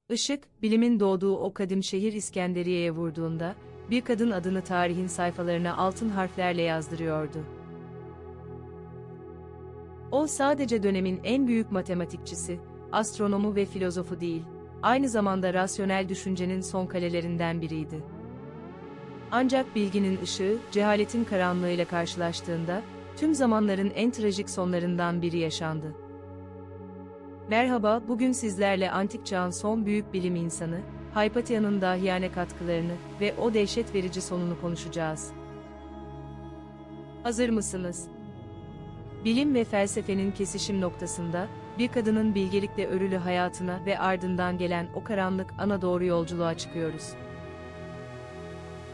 Işık, bilimin doğduğu o kadim şehir İskenderiye'ye vurduğunda, bir kadın adını tarihin sayfalarına altın harflerle yazdırıyordu. O sadece dönemin en büyük matematikçisi, astronomu ve filozofu değil, aynı zamanda rasyonel düşüncenin son kalelerinden biriydi. Ancak bilginin ışığı, cehaletin karanlığıyla karşılaştığında, tüm zamanların en trajik sonlarından biri yaşandı. Merhaba, bugün sizlerle antik çağın son büyük bilim insanı, Hypatia'nın dahiyane katkılarını ve o dehşet verici sonunu konuşacağız. Hazır mısınız? Bilim ve felsefenin kesişim noktasında, bir kadının bilgelikle örülü hayatına ve ardından gelen o karanlık ana doğru yolculuğa çıkıyoruz.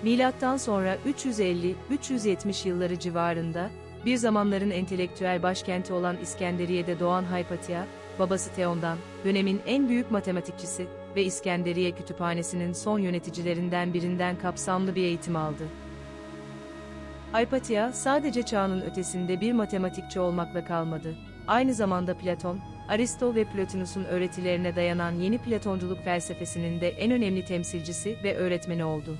Milattan sonra 350-370 yılları civarında, bir zamanların entelektüel başkenti olan İskenderiye'de doğan Hypatia, babası Theon'dan, dönemin en büyük matematikçisi ve İskenderiye Kütüphanesi'nin son yöneticilerinden birinden kapsamlı bir eğitim aldı. Hypatia, sadece çağının ötesinde bir matematikçi olmakla kalmadı. Aynı zamanda Platon, Aristo ve Plotinus'un öğretilerine dayanan yeni Platonculuk felsefesinin de en önemli temsilcisi ve öğretmeni oldu.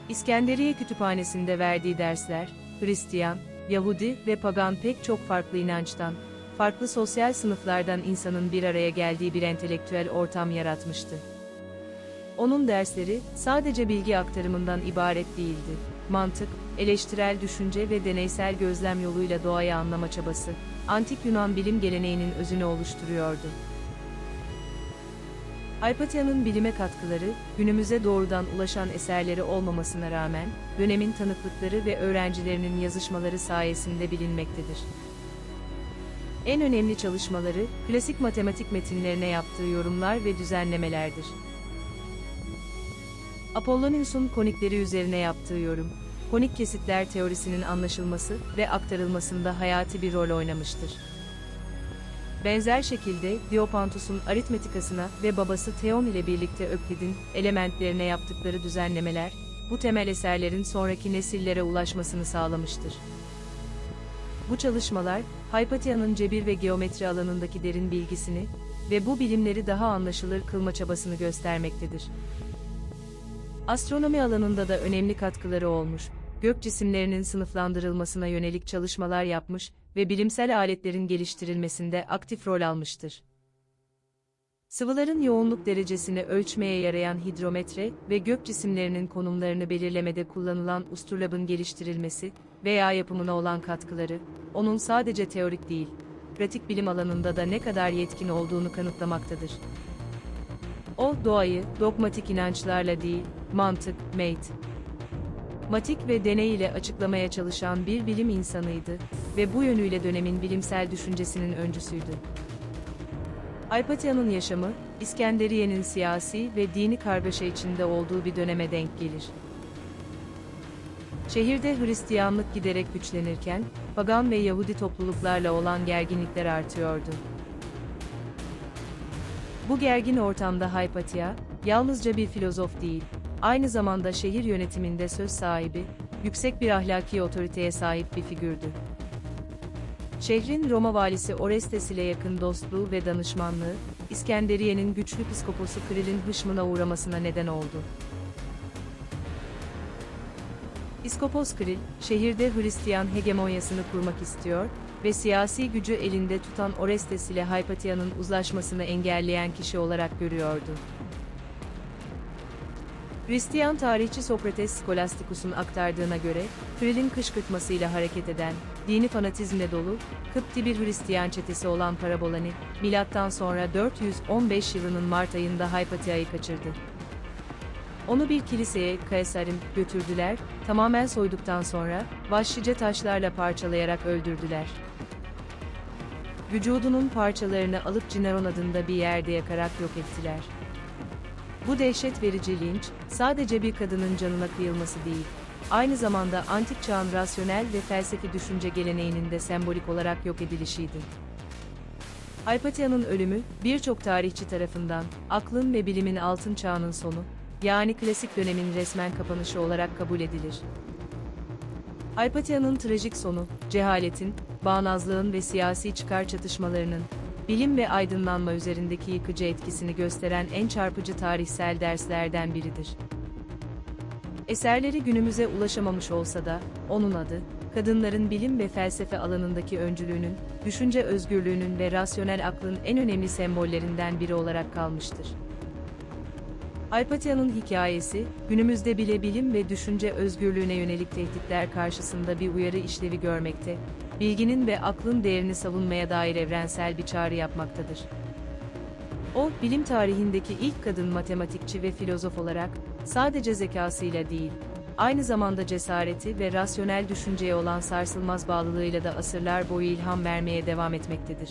İskenderiye Kütüphanesi'nde verdiği dersler, Hristiyan, Yahudi ve pagan pek çok farklı inançtan, farklı sosyal sınıflardan insanın bir araya geldiği bir entelektüel ortam yaratmıştı. Onun dersleri, sadece bilgi aktarımından ibaret değildi. Mantık, eleştirel düşünce ve deneysel gözlem yoluyla doğayı anlama çabası, antik Yunan bilim geleneğinin özünü oluşturuyordu. Hypatia'nın bilime katkıları, günümüze doğrudan ulaşan eserleri olmamasına rağmen, dönemin tanıklıkları ve öğrencilerinin yazışmaları sayesinde bilinmektedir. En önemli çalışmaları, klasik matematik metinlerine yaptığı yorumlar ve düzenlemelerdir. Apollonius'un konikleri üzerine yaptığı yorum, konik kesitler teorisinin anlaşılması ve aktarılmasında hayati bir rol oynamıştır. Benzer şekilde Diopantus'un aritmetikasına ve babası Theon ile birlikte Öklid'in elementlerine yaptıkları düzenlemeler, bu temel eserlerin sonraki nesillere ulaşmasını sağlamıştır. Bu çalışmalar, Hypatia'nın cebir ve geometri alanındaki derin bilgisini ve bu bilimleri daha anlaşılır kılma çabasını göstermektedir. Astronomi alanında da önemli katkıları olmuş, gök cisimlerinin sınıflandırılmasına yönelik çalışmalar yapmış ve bilimsel aletlerin geliştirilmesinde aktif rol almıştır. Sıvıların yoğunluk derecesini ölçmeye yarayan hidrometre ve gök cisimlerinin konumlarını belirlemede kullanılan usturlabın geliştirilmesi veya yapımına olan katkıları, onun sadece teorik değil, pratik bilim alanında da ne kadar yetkin olduğunu kanıtlamaktadır. O, doğayı, dogmatik inançlarla değil, mantık, matematik ve deney ile açıklamaya çalışan bir bilim insanıydı ve bu yönüyle dönemin bilimsel düşüncesinin öncüsüydü. Hypatia'nın yaşamı, İskenderiye'nin siyasi ve dini kargaşa içinde olduğu bir döneme denk gelir. Şehirde Hristiyanlık giderek güçlenirken, pagan ve Yahudi topluluklarla olan gerginlikler artıyordu. Bu gergin ortamda Hypatia, yalnızca bir filozof değil, aynı zamanda şehir yönetiminde söz sahibi, yüksek bir ahlaki otoriteye sahip bir figürdü. Şehrin Roma valisi Orestes ile yakın dostluğu ve danışmanlığı, İskenderiye'nin güçlü psikoposu Kiril'in hışmına uğramasına neden oldu. Psikopos Kiril, şehirde Hristiyan hegemonyasını kurmak istiyor ve siyasi gücü elinde tutan Orestes ile Hypatia'nın uzlaşmasını engelleyen kişi olarak görüyordu. Hristiyan tarihçi Sokrates Skolastikus'un aktardığına göre, Kiril'in kışkırtmasıyla hareket eden, dini fanatizmle dolu, Kıpti bir Hristiyan çetesi olan Parabolani, milattan sonra 415 yılının Mart ayında Hypatia'yı kaçırdı. Onu bir kiliseye, Kaesarim, götürdüler, tamamen soyduktan sonra, vahşice taşlarla parçalayarak öldürdüler. Vücudunun parçalarını alıp Cinaron adında bir yerde yakarak yok ettiler. Bu dehşet verici linç, sadece bir kadının canına kıyılması değil, aynı zamanda antik çağın rasyonel ve felsefi düşünce geleneğinin de sembolik olarak yok edilişiydi. Hypatia'nın ölümü, birçok tarihçi tarafından, aklın ve bilimin altın çağının sonu, yani klasik dönemin resmen kapanışı olarak kabul edilir. Hypatia'nın trajik sonu, cehaletin, bağnazlığın ve siyasi çıkar çatışmalarının, bilim ve aydınlanma üzerindeki yıkıcı etkisini gösteren en çarpıcı tarihsel derslerden biridir. Eserleri günümüze ulaşamamış olsa da, onun adı, kadınların bilim ve felsefe alanındaki öncülüğünün, düşünce özgürlüğünün ve rasyonel aklın en önemli sembollerinden biri olarak kalmıştır. Hypatia'nın hikayesi, günümüzde bile bilim ve düşünce özgürlüğüne yönelik tehditler karşısında bir uyarı işlevi görmekte, bilginin ve aklın değerini savunmaya dair evrensel bir çağrı yapmaktadır. O, bilim tarihindeki ilk kadın matematikçi ve filozof olarak, sadece zekasıyla değil, aynı zamanda cesareti ve rasyonel düşünceye olan sarsılmaz bağlılığıyla da asırlar boyu ilham vermeye devam etmektedir.